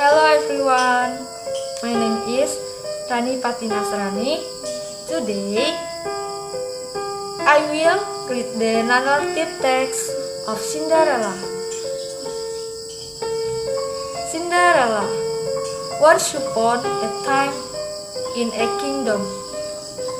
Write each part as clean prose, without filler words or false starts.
Hello everyone, my name is Rani Patinasrani. Today, I will read the narrative text of Cinderella. Cinderella, once upon a time in a kingdom,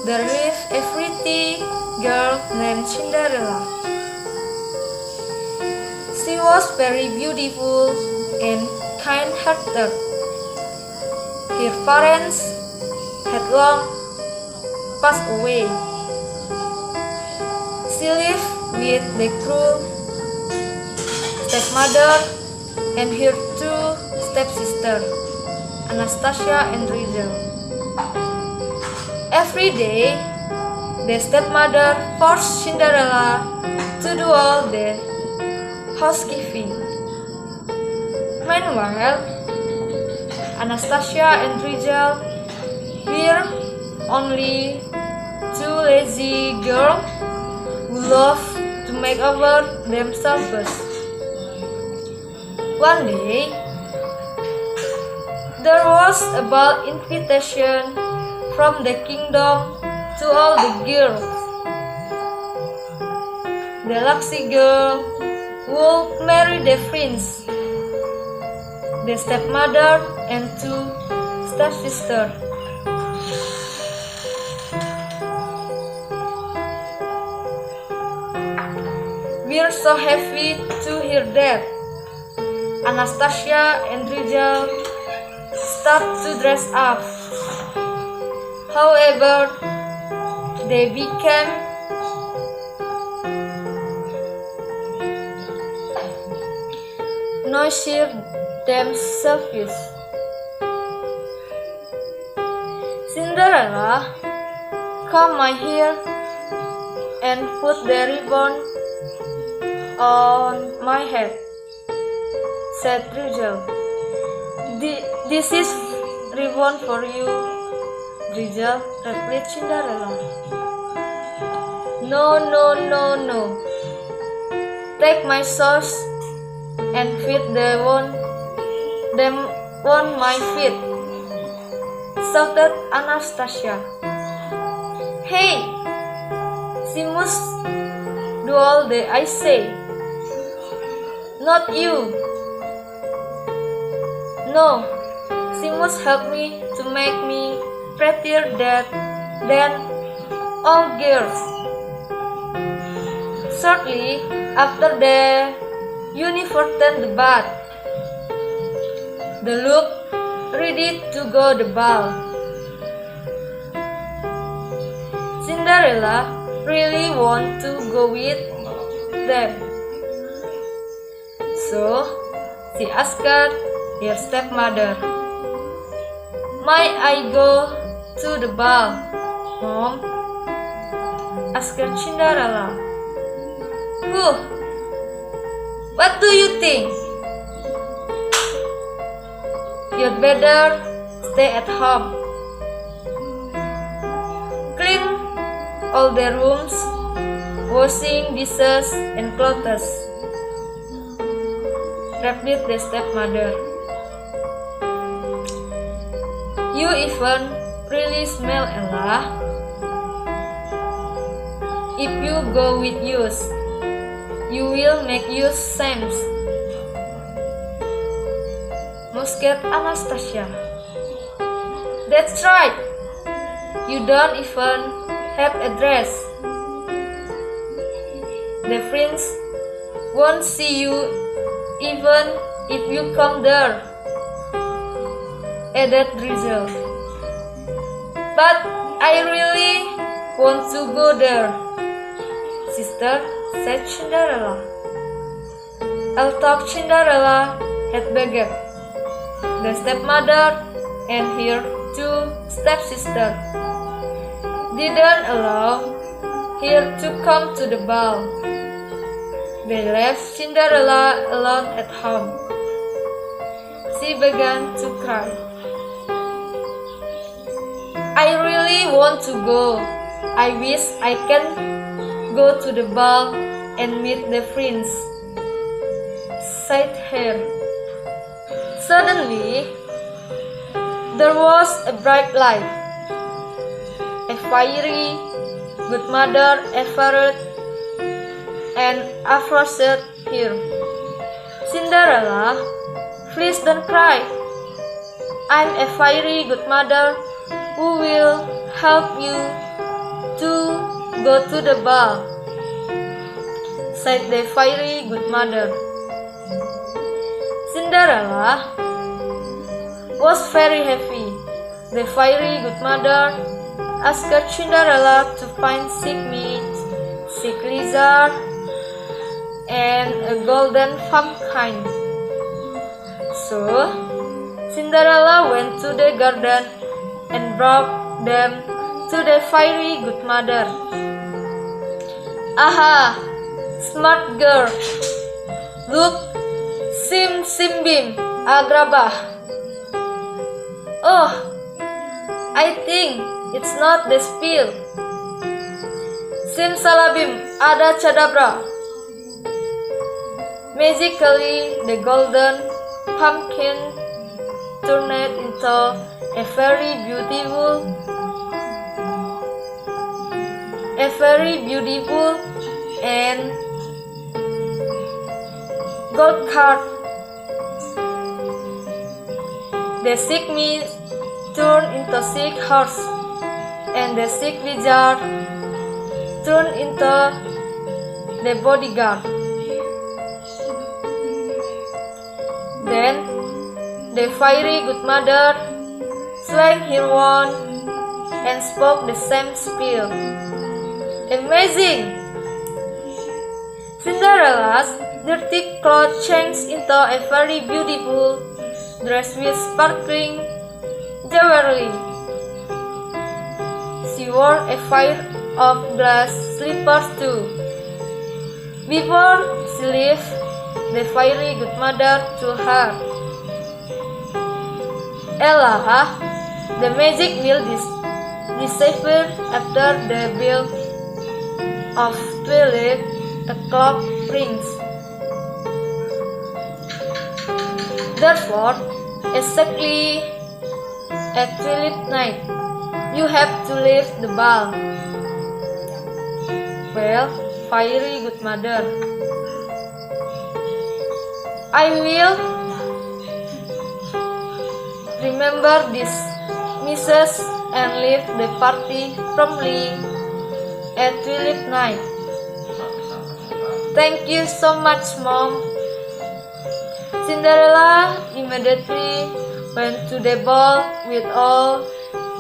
there lived a pretty girl named Cinderella. She was very beautiful and kind-hearted. Her parents had long passed away. She lived with the cruel stepmother and her two stepsisters, Anastasia and Rizel. Every day, the stepmother forced Cinderella to do all the housekeeping. Meanwhile, Anastasia and Rizel were only two lazy girls who loved to make over themselves. One day, there was a ball invitation from the kingdom to all the girls. The lucky girl would marry the prince, the stepmother and two stepsisters. We're so happy to hear that. Anastasia and Rizel start to dress up. However, they became noisier themselves. Cinderella, comb my hair and put the ribbon on my head, said Rizel. This is ribbon for you, Rizel, replied Cinderella. No. Take my sauce and feed them on my feet, shouted Anastasia. Hey, she must do all that I say. Not you. No, she must help me to make me prettier than all girls. Shortly after the uniform the bath, they looked ready to go to the ball. Cinderella really wanted to go with them, so she asked her stepmother, "Might I go to the ball, Mom?" asked Cinderella. What do you think? You'd better stay at home. Clean all the rooms, washing dishes and clothes, replied the stepmother. You even really smell, Ella. If you go with us, you will make you sense, musket Anastasia. That's right. You don't even have a dress. The prince won't see you even if you come there, added Rizel. But I really want to go there, sister, said Cinderella. Although Cinderella had begged, the stepmother and her two stepsisters didn't allow her to come to the ball. They left Cinderella alone at home. She began to cry. I really want to go. I wish I can go to the ball and meet the prince, sighed her. Suddenly, there was a bright light. A fiery good mother appeared and approached her. Cinderella, please don't cry. I'm a fiery good mother who will help you to go to the ball, said the fiery good mother. Cinderella was very happy. The fiery good mother asked Cinderella to find sick meat, sick lizard, and a golden pumpkin. So, Cinderella went to the garden and brought them to the fiery good mother. Aha! Smart girl! Look! Sim sim bim! Agrabah! Oh! I think it's not the spill. Simsalabim! Ada cadabra! Magically, the golden pumpkin turned into a very beautiful and gold card. The sick meat turned into sick horse, and the sick lizard turned into the bodyguard. Then the fiery good mother swung her wand and spoke the same spell. Amazing! Cinderella's dirty clothes changed into a very beautiful dress with sparkling jewelry. She wore a pair of glass slippers too. Before she left the fiery good mother to her, Ella, the magic wheel disappeared after the bell of 12 o'clock rings. Therefore, exactly at 12 night, you have to leave the ball. Well, fiery good mother, I will remember this, Mrs. and leave the party promptly at 12 night. Thank you so much, Mom. Cinderella immediately went to the ball with all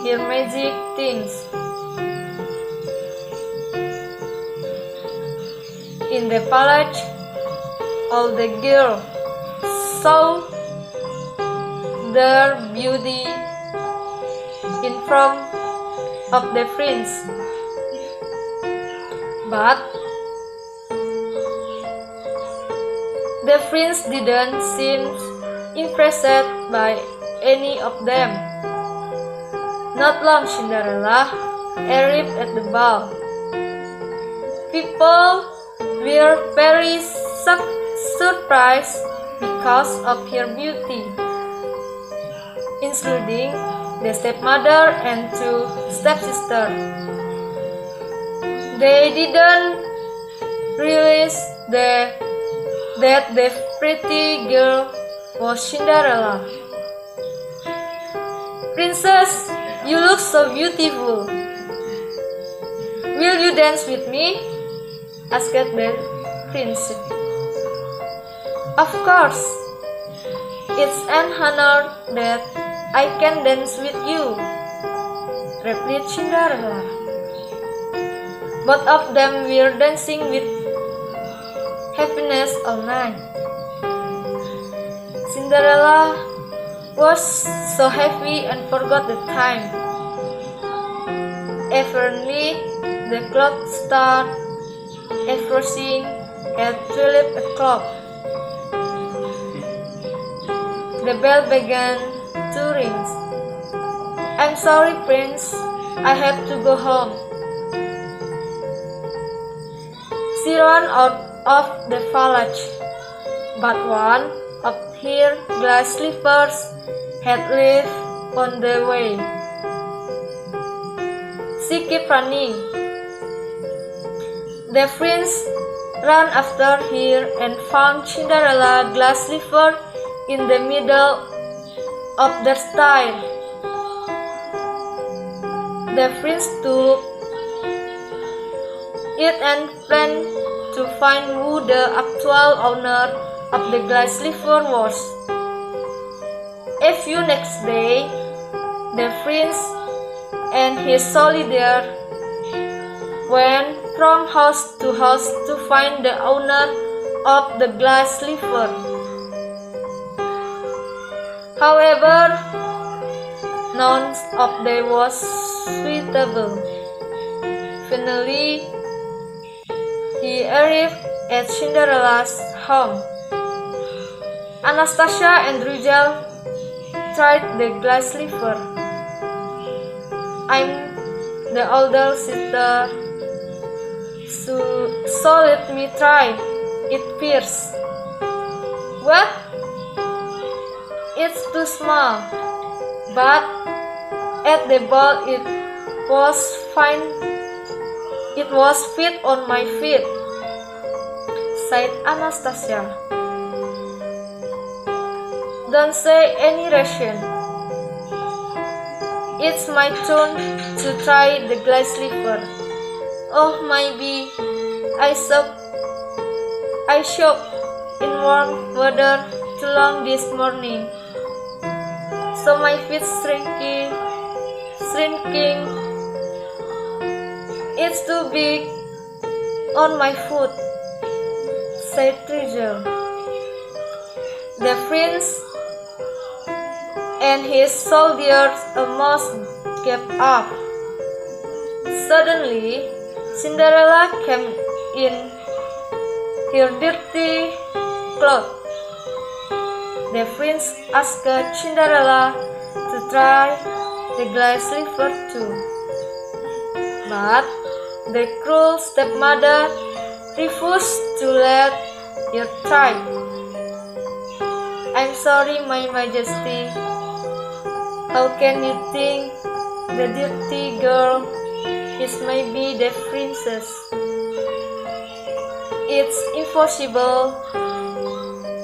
her magic things. In the palace, all the girls saw their beauty in front of the prince. But the prince didn't seem impressed by any of them. Not long, Cinderella arrived at the ball. People were very surprised because of her beauty, including the stepmother and two stepsisters. They didn't realize that the pretty girl was Cinderella. Princess, you look so beautiful. Will you dance with me? Asked the prince. Of course. It's an honor that I can dance with you, replied Cinderella. Both of them were dancing with happiness all night. Cinderella was so happy and forgot the time. Apparently, the clock started approaching at 12 o'clock. The bell began to ring. I'm sorry, Prince. I have to go home. She ran out of the village, but one of her glass slippers had left on the way. She kept running. The prince ran after her and found Cinderella's glass slipper in the middle of the stair. The prince took it and planned to find who the actual owner of the glass slipper was. A few next day, the prince and his soldier went from house to house to find the owner of the glass slipper. However, none of them was suitable. Finally, he arrived at Cinderella's home. Anastasia and Rujal tried the glass slipper. I'm the older sister, so let me try it first. What? It's too small, but at the ball it was fine. It was fit on my feet, said Anastasia. Don't say any ration. It's my turn to try the glass slipper. Oh, maybe I shopped in warm weather too long this morning, so my feet shrinking. It's too big on my foot, said Rujal. The prince and his soldiers almost gave up. Suddenly, Cinderella came in her dirty clothes. The prince asked Cinderella to try the glass slipper too, but the cruel stepmother refused to let her try. I'm sorry, my majesty. How can you think the dirty girl is maybe the princess? It's impossible.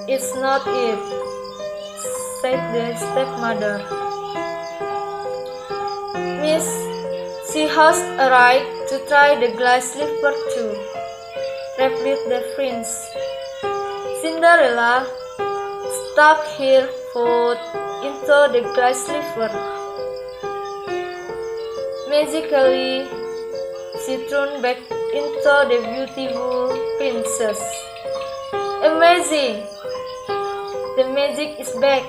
It's not it, said the stepmother. Miss, she has a right to try the glass slipper too, replied the prince. Cinderella stuck her foot into the glass slipper. Magically, she turned back into the beautiful princess. Amazing! The magic is back,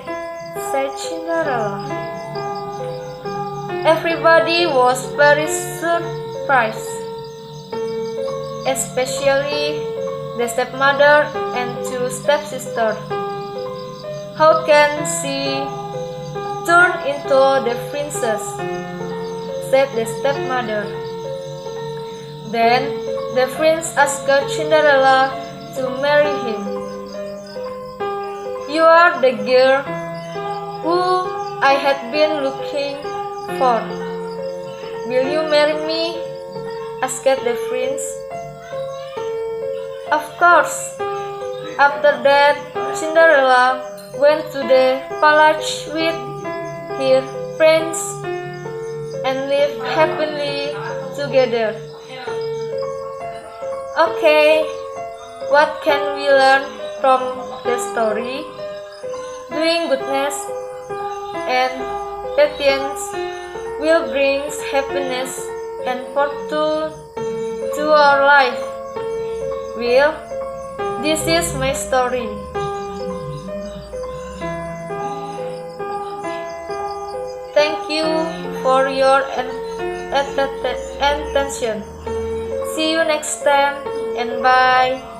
said Cinderella. Everybody was very surprised, especially the stepmother and two stepsisters. How can she turn into the princess? Said the stepmother. Then the prince asked Cinderella to marry him. You are the girl who I had been looking for. Will you marry me? Asked the prince. Of course. After that, Cinderella went to the palace with her prince and lived happily together. Okay, what can we learn from the story? Doing goodness and patience will bring happiness and fortune to our life. Well, this is my story. Thank you for your attention. See you next time and bye.